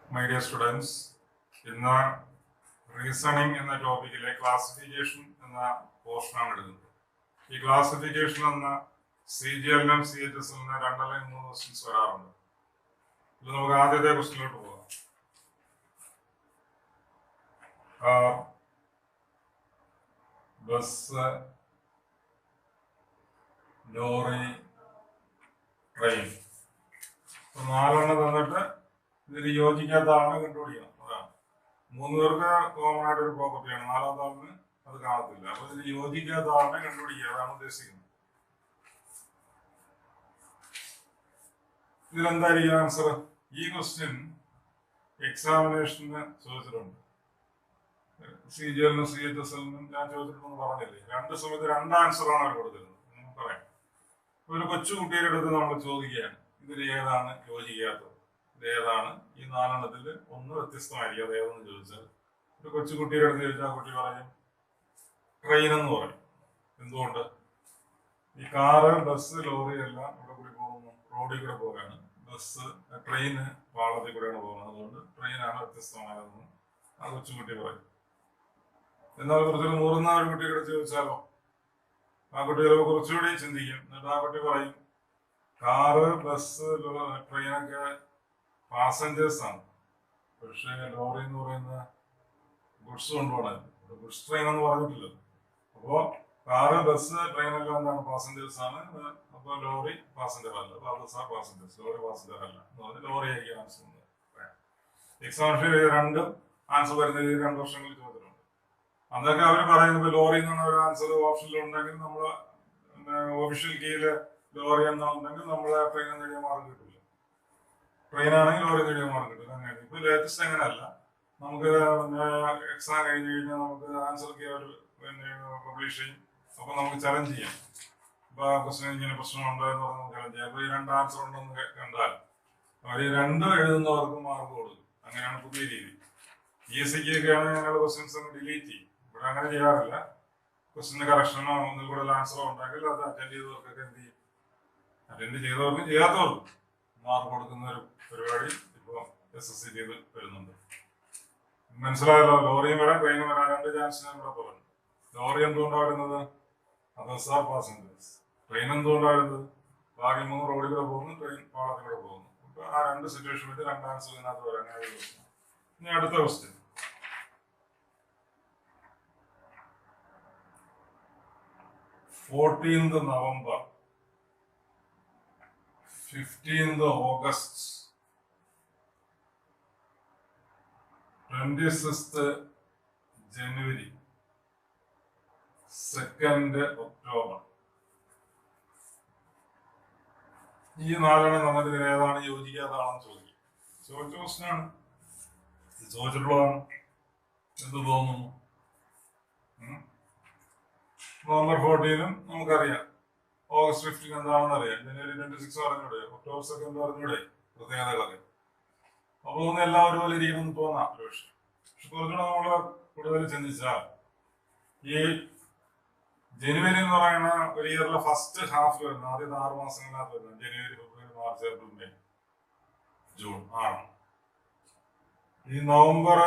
My dear students, in the reasoning in the topic, classification in the portion of the classification in the CGL CHSL underlying questions are the question bus, lorry, train. So, this is yogic മൂന്ന് പേർക്ക് common ആയിട്ട് ഒരു പ്രോപ്പർട്ടിയാണ്. നാലാമത്തെ ആളിന് അത് കാണത്തില്ല. അപ്പൊ ഇതിന് യോജിക്കാത്ത ആളിനെ കണ്ടുപിടിക്കുക, അതാണ് ഉദ്ദേശിക്കുന്നത്. ഇതിലെന്തായിരിക്കും ആൻസർ? ഈ ക്വസ്റ്റ്യൻ എക്സാമിനേഷന് ചോദിച്ചിട്ടുണ്ട്. CGL CHSL ഞാൻ ചോദിച്ചിട്ടുണ്ടെന്ന് പറഞ്ഞില്ലേ, രണ്ട് സമയത്ത് രണ്ട് ആൻസറാണ് അവർ കൊടുത്തിരുന്നത്. പറയാം, ഒരു കൊച്ചുകുട്ടിയുടെ അടുത്ത് നമ്മൾ ചോദിക്കുകയാണ്, ഇതിൽ ഏതാണ് യോജിക്കാത്തത്, ഇതേതാണ് ഈ നാലെണ്ണത്തിൽ ഒന്ന് വ്യത്യസ്തമായിരിക്കും, അത് ഏതെന്ന് ചോദിച്ചാൽ ഒരു കൊച്ചുകുട്ടിയുടെ അടുത്ത് ചോദിച്ചാൽ ആ കുട്ടി പറയും ട്രെയിൻ എന്ന് പറയും. എന്തുകൊണ്ട്? ഈ കാറ്, ബസ്, ലോറി എല്ലാം ഇവിടെ കൂടി പോകുന്നു, റോഡിൽ കൂടെ പോകാണ്. ബസ്, ട്രെയിന് പാളത്തിൽ കൂടെയാണ് പോകുന്നത്, അതുകൊണ്ട് ട്രെയിനാണ് വ്യത്യസ്തമായതെന്ന് ആ കൊച്ചുകുട്ടി പറയും. എന്നാൽ കുറച്ചൊരു മുറുന്ന ഒരു കുട്ടിയുടെ ചോദിച്ചാലോ, ആ കുട്ടി ചിലപ്പോൾ കുറച്ചുകൂടി ചിന്തിക്കും. എന്നിട്ട് ആ കുട്ടി പറയും കാറ്, ബസ്, ട്രെയിനൊക്കെ പാസഞ്ചേഴ്സ് ആണ്, പക്ഷേ ലോറി എന്ന് പറയുന്ന ഗുഡ്സ് കൊണ്ടുപോകണം. ഗുഡ്സ് ട്രെയിൻ എന്ന് പറഞ്ഞിട്ടില്ല. അപ്പോ കാറ്, ബസ്, ട്രെയിനെല്ലാം എന്താണ്? പാസഞ്ചേഴ്സ് ആണ്. അപ്പൊ ലോറി പാസഞ്ചർ അല്ല, പാസഞ്ചേഴ്സ്, ലോറി പാസഞ്ചർ അല്ല. ലോറി ആയിരിക്കും ആൻസർ. എക്സാമിന് രണ്ടും ആൻസർ വരുന്ന രീതിയിൽ 2 വർഷങ്ങളിൽ ചോദിച്ചിട്ടുണ്ട്. അതൊക്കെ അവർ പറയുന്നത് ലോറി എന്നാണ് ഒരു ആൻസർ ഓപ്ഷനിൽ ഉണ്ടെങ്കിൽ നമ്മള് ഒഫീഷ്യൽ കീയില് ലോറി എന്നുണ്ടെങ്കിൽ നമ്മളെ ട്രെയിൻ നേടിയ മാർക്ക് കിട്ടില്ല. ട്രെയിനാണെങ്കിൽ ലോറി നേടിയ മാർക്ക് കിട്ടില്ല. അങ്ങനെ ഇപ്പൊ ലേറ്റസ്റ്റ് അങ്ങനെയല്ല. നമുക്ക് എക്സാം കഴിഞ്ഞ് കഴിഞ്ഞാൽ നമുക്ക് ആൻസർ കീ അവർ പബ്ലിഷ് ചെയ്യും. അപ്പൊ നമുക്ക് ചലഞ്ച് ചെയ്യാം. അപ്പൊ ആ ക്വസ്റ്റ്യൻ ഇങ്ങനെ പ്രശ്നമുണ്ടോ എന്ന് പറഞ്ഞ് നമുക്ക് ചലഞ്ച് ചെയ്യാം. അപ്പൊ ഈ 2 ആൻസർ ഉണ്ടെന്ന് കണ്ടാൽ അവർ ഈ 2 എഴുതുന്നവർക്ക് മാർക്ക് കൊടുക്കും. അങ്ങനെയാണ് പുതിയ രീതി. PSCക്ക് ഒക്കെയാണ് ഞങ്ങൾ ക്വസ്റ്റ്യൻസ് ഒന്ന് ഡിലീറ്റ് ചെയ്യും. ഇവിടെ അങ്ങനെ ചെയ്യാറില്ല. ക്വസ്റ്റ്യന് കറക്ഷനോ ഒന്നിൽ കൂടുതൽ ആൻസറോ ഉണ്ടെങ്കിൽ അത് അറ്റൻഡ് ചെയ്തവർക്കൊക്കെ എന്ത് ചെയ്യും? അറ്റൻഡ് ചെയ്തവർക്കും ചെയ്യാത്തവർക്കും മാർക്ക് കൊടുക്കുന്ന ഒരു പരിപാടി ഇപ്പോൾ SSC ചെയ്ത് വരുന്നുണ്ട്. മനസ്സിലായല്ലോ? ലോറിയും വരാൻ, ട്രെയിനും വരാൻ 2 ചാൻസ് ഞാൻ ഇവിടെ പറഞ്ഞു. ലോറി എന്തുകൊണ്ടാണ് വരുന്നത്? Others are passengers. ട്രെയിൻ എന്തുകൊണ്ടാണ് വരുന്നത്? ബാക്കി 3 റോഡിൽ കൂടെ പോകുന്നു, ട്രെയിൻ പാളത്തിൽ കൂടെ പോകുന്നു. അപ്പൊ ആ 2 സിറ്റുവേഷൻ വെച്ച് 2 ആൻസർ ഇതിനകത്ത് വരാൻ. ഇനി അടുത്ത question, 14th November, 15th August, 26th January, 2nd October. ഈ 4 നമ്മൾ ഇതിൽ ഏതാണ് യോജിക്കാതാണെന്ന് ചോദിക്കും. ചോദിച്ച ക്വസ്റ്റ്യനാണ്, ചോദിച്ചിട്ടുള്ളതാണ്. എന്ത് തോന്നുന്നു? November 14 നമുക്കറിയാം. August 15 എന്താണെന്ന് അറിയാം. January 26 അറിഞ്ഞൂടെ? October 2 അറിഞ്ഞൂടെ? പ്രത്യേകതകളൊക്കെ. അപ്പൊ എല്ലാവരും പോലെ ഇരിക്കുമെന്ന് തോന്നാം ഒരു പക്ഷെ. പക്ഷെ കുറച്ചുകൂടെ നമ്മള് കൂടുതൽ ചിന്തിച്ചാൽ ഈ ജനുവരി എന്ന് പറയുന്ന ഒരു ഇയറിലെ ഫസ്റ്റ് ഹാഫ് വരുന്നത്, ആദ്യത്തെ 6 മാസങ്ങളിനകത്ത് വരുന്നത് ജനുവരി, ഫെബ്രുവരി, മാർച്ച്, ഏപ്രിൽ, മെയ്, ജൂൺ ആണ്. ഈ നവംബർ,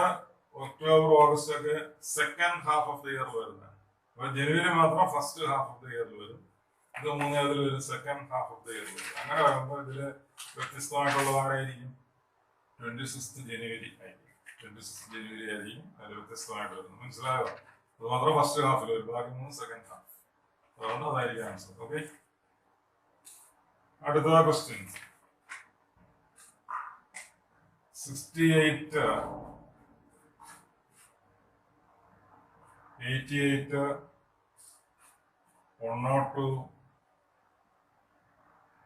ഒക്ടോബർ, ഓഗസ്റ്റ് ഒക്കെ second half of the year വരുന്നത്. അപ്പൊ ജനുവരി മാത്രം ഫസ്റ്റ് ഹാഫ് ഓഫ് ദി ഇയറിൽ വരും. ഇത് 3 വരും, second half of the year വരും. അങ്ങനെ വരുമ്പോൾ ഇതില് വ്യത്യസ്തമായിട്ടുള്ളതായിരിക്കും 26th January ആയിരിക്കും. 26th January ആയിരിക്കും അതിൽ വ്യത്യസ്തമായിട്ട് വരുന്നത്. മനസ്സിലായോ? അത് മാത്രം ഫസ്റ്റ് ഹാഫിൽ വരും, ബാക്കി 3 സെക്കൻഡ് ഹാഫ്. അതുകൊണ്ട് അതായിരിക്കും ആൻസർ. ഓക്കെ, അടുത്ത ക്വസ്റ്റ്യൻ, 68, 88, 102,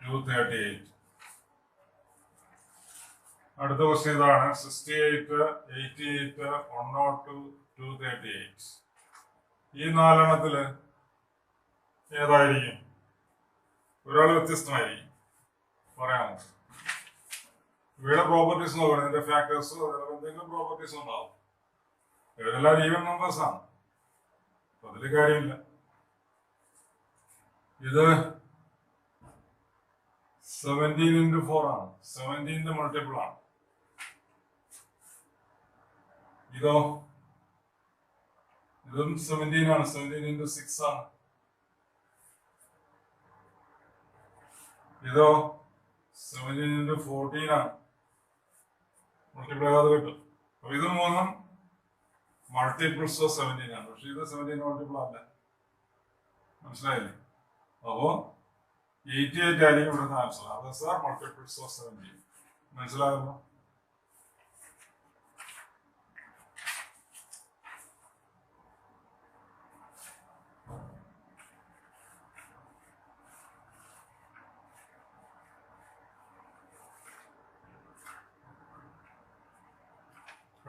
238. അടുത്ത ക്വസ്റ്റ്യൻ ഇതാണ്, 68, 88, 102, 238. ഈ 4 ഏതായിരിക്കും? ഒരാൾ വ്യത്യസ്തമായിരിക്കും. പറയാമോ? ഇവയുടെ പ്രോപ്പർട്ടീസ് നോക്കണം. ഇതിന്റെ ഫാക്ടേഴ്സ് എന്തെങ്കിലും പ്രോപ്പർട്ടീസ് ഉണ്ടാവും. ഇവരെല്ലാം ഈവൻ നമ്പേഴ്സ് ആണ്, അതില് കാര്യമില്ല. ഇത് 17 into 4 ആണ്. 17th മൾട്ടിപ്പിൾ ആണ്. ഇതോ ഇതും 17 ആണ്. 17 into 6 ആണ്. ഇതോ 17 into 14 ആണ്. മൾട്ടിപ്ലൈ ചെയ്താൽ കിട്ടും. അപ്പൊ ഇത് മൂന്നും മൾട്ടിപ്പിൾസ് ഓഫ് 17 ആണ്. പക്ഷെ ഇത് 17 മൾട്ടിപ്പിൾ അല്ല. മനസ്സിലായില്ലേ? അപ്പോ 88 ആയിരിക്കും ഇവിടുത്തെ answer. Others are multiples of 17. മനസ്സിലായല്ലോ?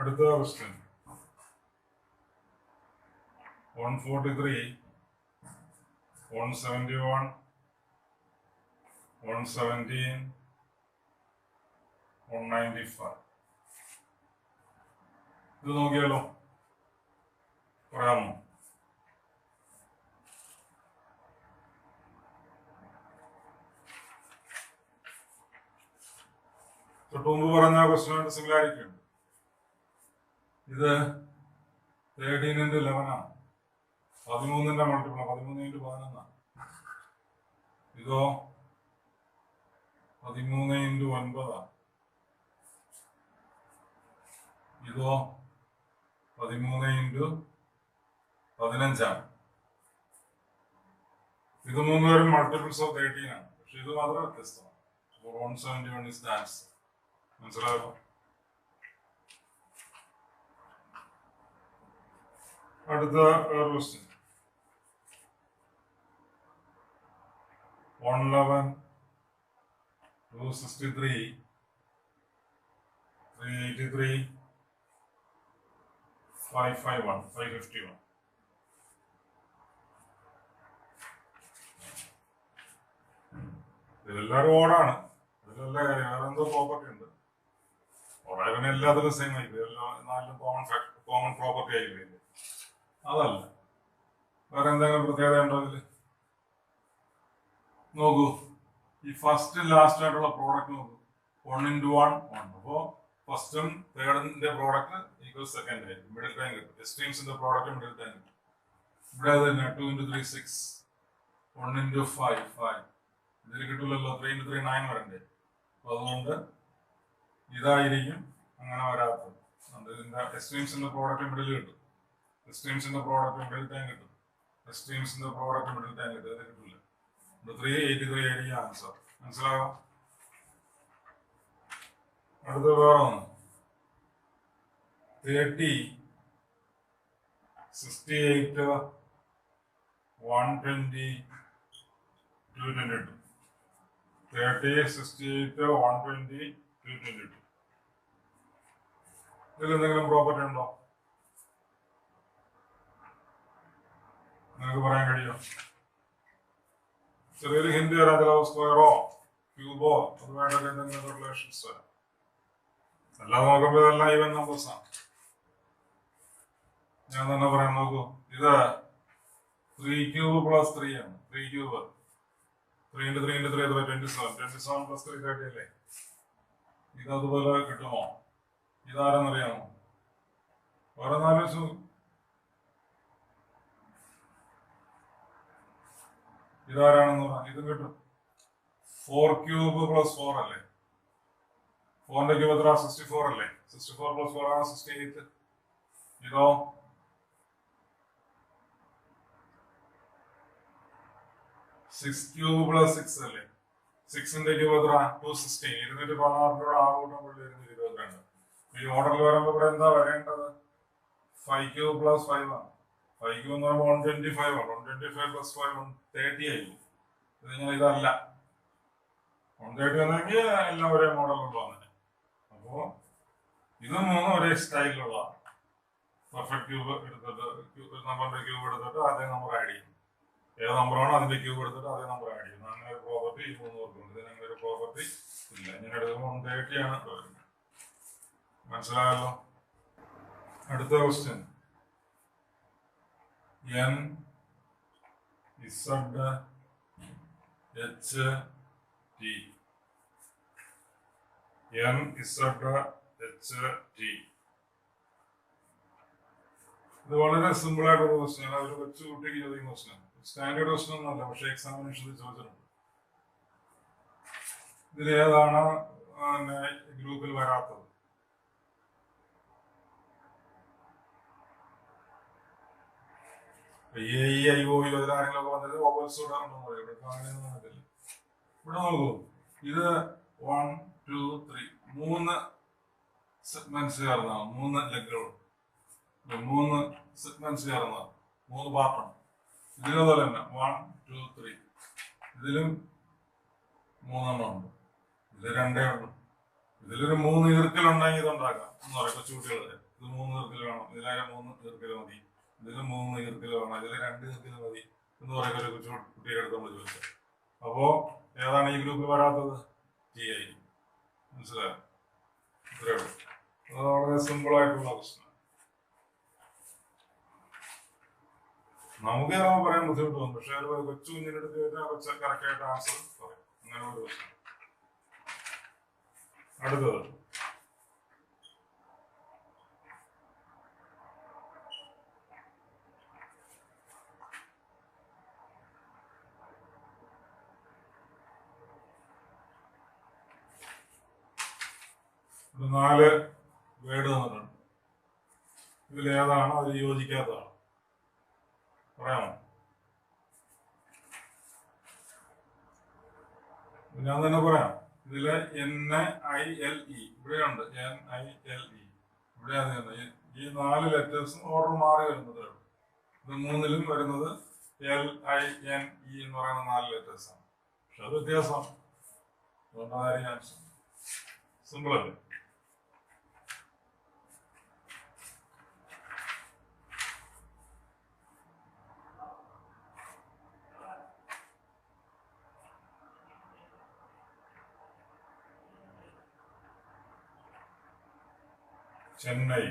അടുത്ത ക്വസ്റ്റ്യൻ 143, 171, 117, 195. ഇത് നോക്കിയാലോ? പറയാമോ? തൊട്ട് മുമ്പ് പറഞ്ഞ ക്വസ്റ്റ്യനായിട്ട് സിമിലാരിറ്റി ഉണ്ട്. ഇത് 13 into 11 ആണ്. 13ന്റെ മൾട്ടിപ്പിൾ 13 into 11 ആണ്. ഇതോ 13 into 9 ആണ്. ഇതോ 13 into 15 ആണ്. ഇത് മൂന്നുപേരും മൾട്ടിപ്പിൾസ് ഓഫ് 13 ആണ്. പക്ഷെ ഇത് മാത്രം വ്യത്യസ്തമാണ്. 171 is the answer. മനസ്സിലായോ? അടുത്ത ക്വസ്റ്റ്യൻ 111, 263, 383, 551, 551. ഇതെല്ലാവരും ഓടാണ്. ഇതിലെല്ലാ കാര്യം വേറെ എന്തോ പ്രോപ്പർട്ടി ഉണ്ട്. ഓടാൻ എല്ലാത്തിലും സെയിം ആയിരിക്കും. നാലിലും കോമൺ പ്രോപ്പർട്ടി ആയിരിക്കും. അതല്ല, വേറെ എന്തെങ്കിലും പ്രത്യേകത ഉണ്ടോ ഇതില്? നോക്കൂ, ഈ ഫസ്റ്റ് ലാസ്റ്റ് ആയിട്ടുള്ള പ്രോഡക്റ്റ് നോക്കൂ. 1 into 1 1. അപ്പോ ഫസ്റ്റും തേർഡിന്റെ പ്രോഡക്റ്റ് ഈക്വൽ സെക്കൻഡ് ആയിരിക്കും. മിഡിൽ ടൈം കിട്ടും. എക്സ്ട്രീംസിന്റെ പ്രോഡക്റ്റ് മിഡിൽ ടൈം കിട്ടും. ഇവിടെ അത് തന്നെ 2 into 3 6, 1 into 5 5. ഇതിൽ കിട്ടില്ലല്ലോ. 3 into 3 9 വരണ്ടേ? അപ്പൊ അതുകൊണ്ട് ഇതായിരിക്കും അങ്ങനെ വരാത്തത്. ഇതിന്റെ എക്സ്ട്രീംസിന്റെ പ്രോഡക്റ്റ് മിഡിൽ കിട്ടും. എക്സ്ട്രീംസിന്റെ പ്രോഡക്റ്റ് മിഡിൽ ടൈം കിട്ടും. എക്സ്ട്രീംസിന്റെ പ്രോഡക്റ്റ് മിഡിൽ ടൈം കിട്ടും. അത് കിട്ടില്ല. 383 ആയിരിക്കും ആൻസർ. മനസ്സിലായോ? അടുത്ത വേറെ ഒന്ന് 30, 68, 120, 222. 30, 68, 120, 222. ഇതിൽ എന്തെങ്കിലും പ്രോപ്പർട്ടി ഉണ്ടോ? നിങ്ങൾക്ക് പറയാൻ കഴിയോ? ചെറിയൊരു ഹിന്റ് വരാം. അതിലോ സ്ക്വയറോ ക്യൂബോ അതുമായിട്ടൊക്കെ എന്തെങ്കിലും റിലേഷൻസ് വരാം. എല്ലാം നോക്കുമ്പോൾ ഇതെല്ലാം ഈവൻ നമ്പേഴ്സ് ആണ്. ഞാൻ തന്നെ പറയാം. നോക്കൂ, ഇത് 3 cube plus 3 ആണ്. 3 cube 3 into 3 into 3 എത്ര? 27. 27 plus 3 30 അല്ലേ? ഇത് അതുപോലെ കിട്ടുമോ? ഇതാരെന്നറിയാമോ? വേറെ 4 ഇതാരാണെന്ന് പറയാം. ഇത് കിട്ടും. 4 cube plus 4 അല്ലേ? 4ന്റെ ക്യൂബ് എത്ര? 64 അല്ലേ? 64 plus 4 ആണ് 68. ഇതോ 6 cube plus 6 അല്ലേ? 6ന്റെ ക്യൂബ് എത്ര? 216. 216 ആകൂട്ടുമ്പോൾ 222. ഈ ഓർഡറിൽ വരുമ്പോ ഇവിടെ എന്താ വരേണ്ടത്? 5 cube plus 5 ആണ്. 5 cube എന്ന് പറയുമ്പോൾ 125 ആണ്. 125 plus 5 130 ആയിരിക്കും. ഇതിങ്ങനെ ഇതല്ല. 130 വന്നെങ്കിൽ എല്ലാം ഒരേ മോഡലുള്ളതാണ്. അപ്പോ ഇത് മൂന്നും ഒരേ സ്റ്റൈലിലുള്ളതാണ്. പെർഫെക്റ്റ് ക്യൂബ് എടുത്തിട്ട് നമ്പറിന്റെ ക്യൂബ് എടുത്തിട്ട് അതേ നമ്പർ ആഡ് ചെയ്യും. ഏത് നമ്പറാണോ അതിന്റെ ക്യൂബ് എടുത്തിട്ട് അതേ നമ്പർ ആഡ് ചെയ്യും. അങ്ങനെ ഒരു പ്രോപ്പർട്ടി ഈ മൂന്ന് പേർക്കുണ്ട്. ഇതിന് അങ്ങനെ ഒരു പ്രോപ്പർട്ടി ഇല്ല. ഇങ്ങനെ എടുക്കുമ്പോൾ 130 ആണ് വരുന്നത്. മനസ്സിലായല്ലോ? അടുത്ത question N Z H T. N Z H T. ഇത് വളരെ സിമ്പിൾ ആയിട്ടുള്ള ക്വസ്റ്റ്യൻ ഒരു കൊച്ചു കുട്ടിക്ക് ചോദിക്കുന്ന ക്വസ്റ്റ്യൻ സ്റ്റാൻഡേർഡ് ക്വസ്റ്റ്യൻ ഒന്നല്ല പക്ഷെ എക്സാമിനേഷനിൽ ചോദിച്ചിട്ടുണ്ട് ഇതിൽ ഏതാണ് ഗ്രൂപ്പിൽ വരാത്തത് AEIO ഇതിലാരെങ്കിലും വന്നത് വോവൽസോടെ ഉണ്ടോ പറയും ഇവിടെ അങ്ങനെയൊന്നും വന്നിട്ടില്ല ഇവിടെ നോക്കൂ ഇത് 1 2 3 3 സെഗ്മെന്റ്സ് ചേർന്നതാണ് 3 ലെഗുകൾ 3 സെഗ്മെന്റ്സ് ചേർന്നതാണ് 3 പാർട്ടാണ് ഇതിനതുപോലെ തന്നെ 1 2 3 ഇതിലും 3 ഉണ്ട് ഇതിൽ 2 ഉണ്ട് ഇതിലൊരു 3 ഈർക്കലുണ്ടെങ്കിൽ ഇതുണ്ടാക്കാം എന്ന് പറയാം കൊച്ചുകുട്ടികളെ ഇത് 3 ഈർക്കൽ വേണം ഇതിലാകെ 3 ഈർക്കൽ മതി ഇതിൽ 3 ഈർക്കൽ വേണം ഇതിൽ 2 ഈർക്കൽ മതി എന്ന് പറയുന്ന ഒരു കൊച്ചുകുട്ടിയുടെ അടുത്ത് നമ്മൾ ചോദിച്ചത് അപ്പോ ഏതാണ് ഈ ഗ്രൂപ്പിൽ വരാത്തത് GI മനസ്സിലായോ ഇത്രയേ ഉള്ളൂ അത് വളരെ സിമ്പിൾ ആയിട്ടുള്ള പ്രശ്നം നമുക്ക് ചിലപ്പോൾ പറയാൻ ബുദ്ധിമുട്ട് വന്നു പക്ഷെ ഒരു കൊച്ചു കുഞ്ഞിൻ്റെ അടുത്ത് ചോദിച്ചാൽ കൊച്ചു കറക്റ്റായിട്ട് ആൻസർ പറയും അങ്ങനെ ഒരു പ്രശ്നം അടുത്തത് ഒരു 4 വേർഡ് തന്നിട്ടുണ്ട് ഇതിൽ ഏതാണ് അത് യോജിക്കാത്തതാണ് പറയാമോ ഞാൻ തന്നെ പറയാം ഇതില് NILE ഇവിടെയുണ്ട് NILE ഇവിടെ ഈ 4 ലെറ്റേഴ്സും ഓർഡർ മാറി വരുന്നത് ഇത് 3ലും വരുന്നത് LINE എന്ന് പറയുന്ന 4 ലെറ്റേഴ്സാണ് പക്ഷെ അത് വ്യത്യാസമാണ് അതുകൊണ്ടായിരിക്കും ആൻസർ സിമ്പിൾ അല്ലേ ചെന്നൈ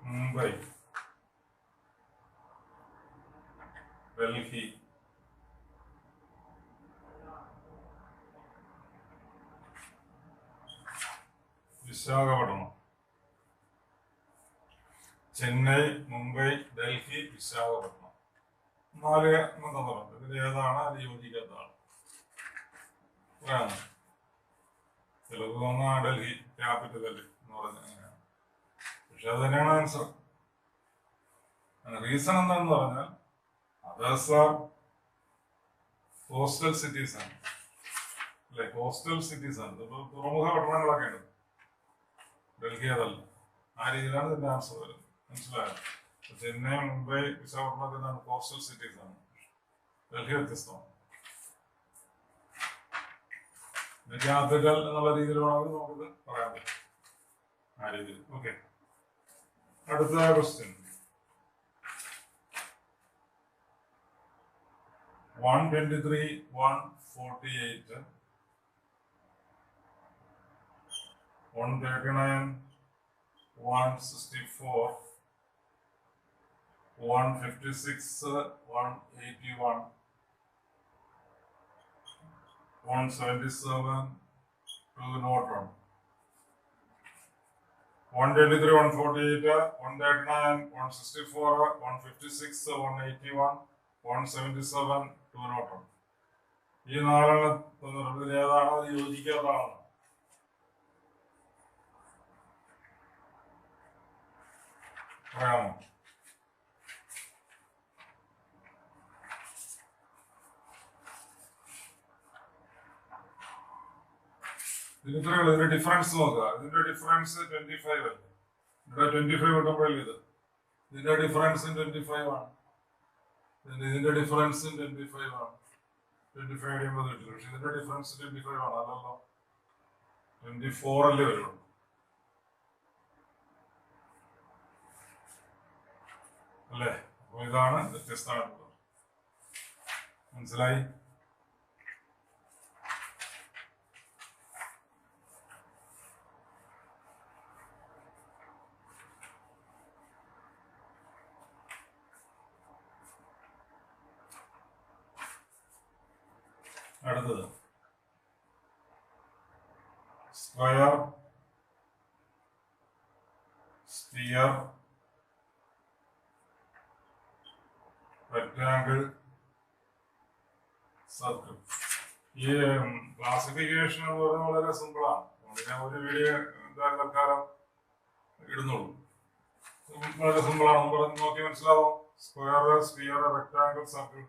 മുംബൈ ഡൽഹി വിശാഖപട്ടണം ചെന്നൈ മുംബൈ ഡൽഹി വിശാഖപട്ടണം 4 തന്നിട്ടുണ്ട് ഇതിൽ ഏതാണ് അത് യോജിക്കാത്തതാണ് ചിലപ്പോൾ തോന്നുന്ന ഡൽഹി ക്യാപിറ്റൽ അല്ലേ എന്ന് പറഞ്ഞാൽ അങ്ങനെയാണ് പക്ഷെ അത് തന്നെയാണ് ആൻസർ റീസൺ എന്താണെന്ന് പറഞ്ഞാൽ അതേഴ്സ് ആർ കോസ്റ്റൽ സിറ്റീസ് ആണ് അല്ലെ കോസ്റ്റൽ സിറ്റീസ് ആണ് ഇപ്പൊ തുറമുഖ പട്ടണങ്ങളൊക്കെ ഉണ്ട് ഡൽഹി അതല്ല ആ രീതിയിലാണ് ഇതിന്റെ ആൻസർ വരുന്നത് മനസ്സിലായോ ചെന്നൈ മുംബൈ വിശാഖപട്ടണമൊക്കെ എന്താണ് കോസ്റ്റൽ സിറ്റീസ് ആണ് ഡൽഹി വ്യത്യസ്തമാണ് ക്യാപിറ്റൽ എന്നുള്ള രീതിയിൽ വേണമെങ്കിൽ നമുക്കിത് പറയാൻ പറ്റും ആ രീതിയിൽ ഓക്കെ അടുത്ത question 123 148 139 164 156 181 177 to the note one. 123, 148, 139, 164, 156, 181, 177 to the note one. ഈ 4 ഏതാണ് അത് യോജിക്കാത്തതാണ് പറയാമോ ഇതിന്റെ ഡിഫറൻസ് നോക്കുക ഇതിന്റെ ഡിഫറൻസ് 25 അല്ലേ ഇവിടെ 25 കിട്ടുമ്പോഴല്ലേ ഇതിന്റെ ഡിഫറൻസ് 25 ആണ് ഇതിന്റെ ഡിഫറൻസ് 25 ആണ് 25 കഴിയുമ്പോൾ കിട്ടില്ല പക്ഷെ ഇതിന്റെ ഡിഫറൻസ് 25 ആണ് അതല്ലോ 24 അല്ലേ വരുള്ളൂ അല്ലേ അപ്പൊ ഇതാണ് വ്യത്യസ്തമായിട്ടുള്ളത് മനസ്സിലായി അടുത്തത് സ്ക്വയർ sphere, rectangle, circle. ഈ ക്ലാസിഫിക്കേഷൻ എന്ന് പറയുന്നത് വളരെ സിമ്പിളാണ്. ഞാൻ ഒരു വീഡിയോ എന്തായാലും തൽക്കാലം ഇടുന്നുള്ളൂ. വളരെ സിമ്പിളാണ്. നമുക്ക് നോക്കി മനസ്സിലാവും. Square, sphere, rectangle, circle.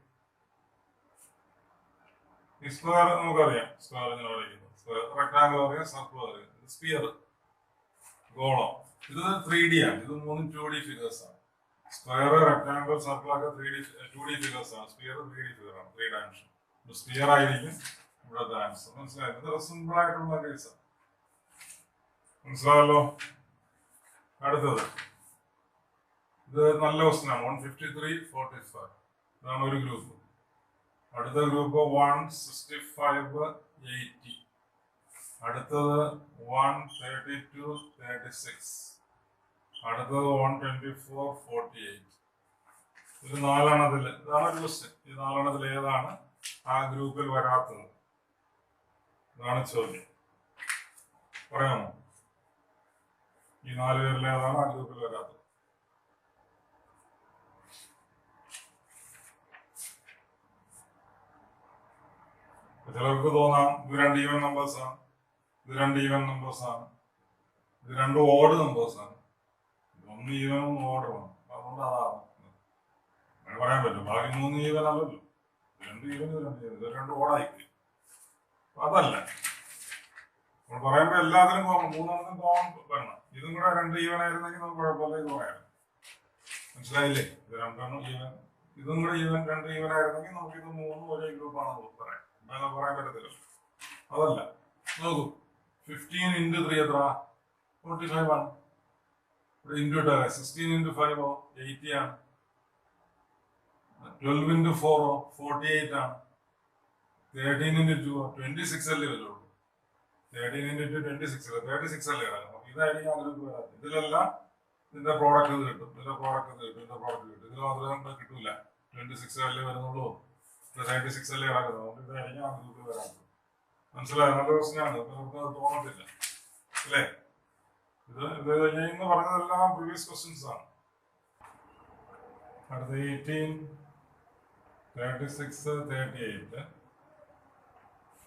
ഈ സ്ക്വയർ നമുക്കറിയാം, സ്ക്വയർ ഇങ്ങനെ വരയ്ക്കുന്നു. സ്ക്വയർ, റെക്ടാങ്കിൾ അറിയാം, സർക്കിൾ അറിയാം. സ്ഫിയർ ഗോളം. ഇത് 3D ആണ്. ഇത് 3 2D ഫിഗേഴ്സ് ആണ്. സ്ക്വയർ, റെക്ടാങ്കിൾ, സർക്കിൾ ഒക്കെ 2D ഫിഗേഴ്സ് ആണ്. സ്ഫിയർ 3D ഫിഗർ ആണ്, 3 ഡയമെൻഷൻ. സ്ഫിയർ ആയിരിക്കും ഇവിടുത്തെ ആൻസർ. മനസ്സിലായത്? ഇത് സിമ്പിൾ ആയിട്ടുള്ള കേസാണ്. മനസ്സിലായല്ലോ? അടുത്തത് ഇത് നല്ല ക്വസ്റ്റ്യൻ ആണ്. 153-45. ഇതാണ് ഒരു ഗ്രൂപ്പ്. അടുത്ത ഗ്രൂപ്പ് 165-80. അടുത്തത് 132-36. അടുത്തത് 124-48. ഇത് 4 ഇതാണ് ഒരു ക്വസ്റ്റ്യൻ. ഈ 4 ഏതാണ് ആ ഗ്രൂപ്പിൽ വരാത്തത്? ഇതാണ് ചോദ്യം. പറയാമോ? ഈ 4 പേരിൽ ഏതാണ് ആ ഗ്രൂപ്പിൽ വരാത്തത്? ചിലർക്ക് തോന്നാം ഇത് 2 ഈവൻ നമ്പേഴ്സ് ആണ്, ഇത് 2 ഈവൻ നമ്പേഴ്സ് ആണ്, ഇത് 2 ഓഡ് നമ്പേഴ്സ് ആണ്, ഇതൊന്ന് ഈവനും ഓർഡറുമാണ്. അതുകൊണ്ട് അതാണ് അങ്ങനെ പറയാൻ പറ്റും. ബാക്കി 3 ഈവൻ അല്ലല്ലോ. 2 ഈവൻ, ഇത് 2 ഈവൻ, ഇത് 2 ഓടായിപ്പോയി. അതല്ല നമ്മൾ പറയുമ്പോ എല്ലാത്തിനും കോമൺ, 3 കോമൺ വരണം. ഇതും കൂടെ 2 ഈവൻ ആയിരുന്നെങ്കിൽ നമുക്ക് കുഴപ്പമില്ല, ഇത് പറയാം. മനസ്സിലായില്ലേ? ഇത് 2 ഈവൻ, ഇതും കൂടെ ഈവൻ 2 ഈവൻ ആയിരുന്നെങ്കിൽ നമുക്ക് ഇത് 3 ഒരേ ഗ്രൂപ്പാണെന്ന് പറയാം. അങ്ങനെ പറയാൻ പറ്റത്തില്ല. അതല്ല, നോക്കൂ. 15 × 3 എത്ര? 45 ആണ്. ഇൻറ്റു 16 × 5 80 ആണ്. 12 × 4 48 ആണ്. 13 × 2 26 അല്ലേ വരുള്ളൂ. 13 × 2 26 അല്ലേ, 36 അല്ലേ വരാം. ഇതായിരിക്കും ആ ഗ്രൂപ്പ് വരാം. ഇതിലെല്ലാം ഇതിന്റെ പ്രോഡക്റ്റ് ഇത് കിട്ടും, ഇതിന്റെ പ്രോഡക്റ്റ് ഇത് കിട്ടും, ഇതിന്റെ പ്രോഡക്റ്റ് കിട്ടും. ഇതിൽ മാത്രമേ കിട്ടൂല. 26 അല്ലേ വരുന്നുള്ളൂ, 36 അല്ലേ കിടക്കുന്നത്. നമുക്ക് ഇതായിരിക്കും ആ ഗ്രൂപ്പ് വരാത്തത്. മനസ്സിലായോ? നല്ല പ്രശ്നമാണ്. നമുക്ക് അത് തോന്നത്തില്ല അല്ലേ? ഇത് ഇന്ന് പറഞ്ഞതെല്ലാം പ്രീവിയസ് ക്വസ്റ്റ്യൻസ് ആണ്. അടുത്ത 18, 36, 38,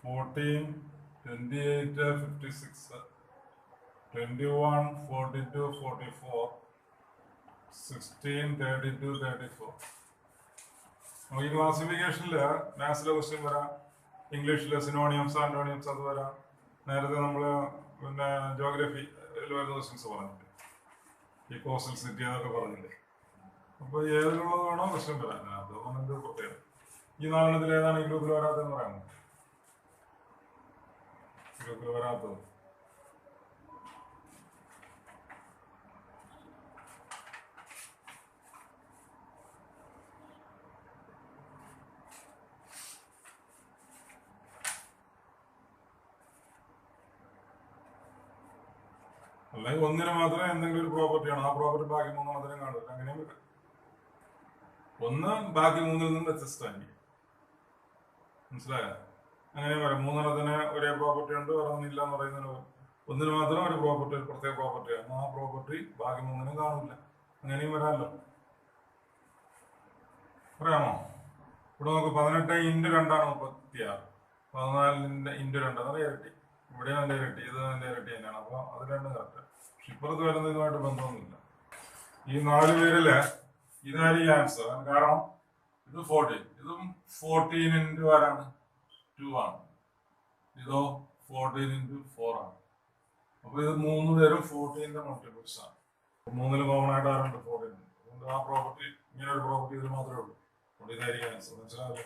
14, 28, 56, 21, 42, 44, 16, 32, 34. ഈ ക്ലാസിഫിക്കേഷനിൽ മാത്സിലെ ക്വസ്റ്റ്യൻ വരാം, ഇംഗ്ലീഷിലെ സിനോണിയംസ്, ആന്റോണിയംസ് അത് വരാം. നേരത്തെ നമ്മൾ പിന്നെ ജോഗ്രഫിയിൽ വരുന്ന ക്വസ്റ്റ്യൻസ് പറഞ്ഞില്ലേ, ഈ കോസ്റ്റൽ സിറ്റി അതൊക്കെ പറഞ്ഞില്ലേ. അപ്പോൾ ഏതിലുള്ളത് വേണോ ക്വസ്റ്റ്യൻ വരാൻ. അതൊന്നും എന്ത് പ്രത്യേകത. ഈ 4 ഏതാണ് ഈ ഗ്രൂപ്പിൽ വരാത്തതെന്ന് പറയാമോ? ഗ്രൂപ്പിൽ വരാത്തത് അല്ലെങ്കിൽ ഒന്നിന് മാത്രമേ എന്തെങ്കിലും ഒരു പ്രോപ്പർട്ടിയാണ്, ആ പ്രോപ്പർട്ടി ബാക്കി 3 കാണില്ല. അങ്ങനെയും വരും. ഒന്ന് ബാക്കി 3 നിന്നും വ്യത്യസ്തമായിരിക്കും. മനസ്സിലായോ? അങ്ങനെ വരാം. 3 ഒരേ പ്രോപ്പർട്ടി ഉണ്ട്, വേറൊന്നില്ല എന്ന് പറയുന്നതിന് ഒന്നിന് മാത്രം ഒരു പ്രോപ്പർട്ടി, ഒരു പ്രത്യേക പ്രോപ്പർട്ടിയാണ്. ആ പ്രോപ്പർട്ടി ബാക്കി 3 കാണില്ല. അങ്ങനെയും വരാമല്ലോ. പറയാമോ? ഇവിടെ നമുക്ക് 18 × 2 ആണ് 36. 14 × 2 അതാണ് ഇരട്ടി. ഇവിടെ അതിന്റെ ഇരട്ടി, ഇത് അതിന്റെ ഇരട്ടി തന്നെയാണ്. അപ്പൊ അത് 2 കറക്റ്റ്. പക്ഷെ ഇപ്പുറത്ത് വരുന്നത് ഇതുമായിട്ട് ബന്ധമൊന്നുമില്ല. ഈ 4 പേരില് ഇതായിരിക്കും ആൻസർ. കാരണം ഇത് 14, ഇതും 14 × ആരാണ്? 2 ആണ്. ഇതോ 14 × 4 ആണ്. അപ്പൊ ഇത് 3 പേരും 14ന്റെ മൾട്ടിപ്പിൾസ് ആണ്. 3 കോമൺ ആയിട്ട് ആരുണ്ട്? 14. അതുകൊണ്ട് ആ പ്രോപ്പർട്ടി, ഇങ്ങനെ ഒരു പ്രോപ്പർട്ടി ഇതിൽ മാത്രമേ ഉള്ളൂ. അതുകൊണ്ട് ഇതായിരിക്കും ആൻസർ. മനസ്സിലാവില്ല?